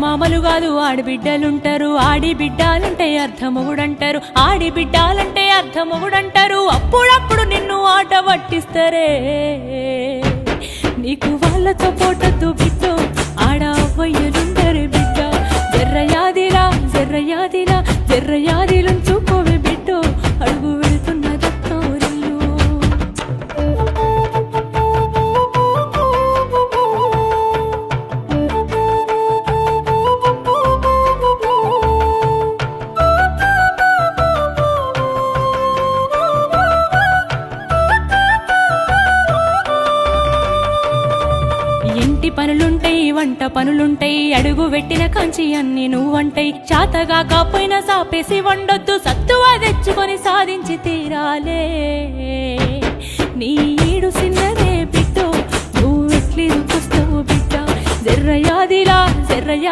మామలు కాదు ఆడిబిడ్డలుంటారు, ఆడిబిడ్డాలంటే అర్థమొగుడంటారు, ఆడిబిడ్డాలంటే అర్థమొగుడంటారు. అప్పుడప్పుడు నిన్ను ఆట పట్టిస్తారే, నీకు వాళ్ళతో పోటద్దు బిడ్డో, ఆడ అవ్వయ్యలుండరు బిడ్డ. జర్రయాదిలా జర్రయాదిలా జర్రయాదిలుంచుకోవే బిడ్డో, అడుగు వెళుతున్న దత్తోరిల్లు. ఇంటి పనులుంటాయి, వంట పనులుంటాయి, అడుగు పెట్టిన కంచి అన్ని నువ్వంటాయి. చాతగా కాపోయినా సాపేసి వండొద్దు, సత్తువా తెచ్చుకొని సాధించి తీరాలే. నీ ఈడు సిన్నదే బిడ్డో, నువ్వెట్లి రుకొస్తావు బిడ్డ. జర్రయాదిలా జర్రయాది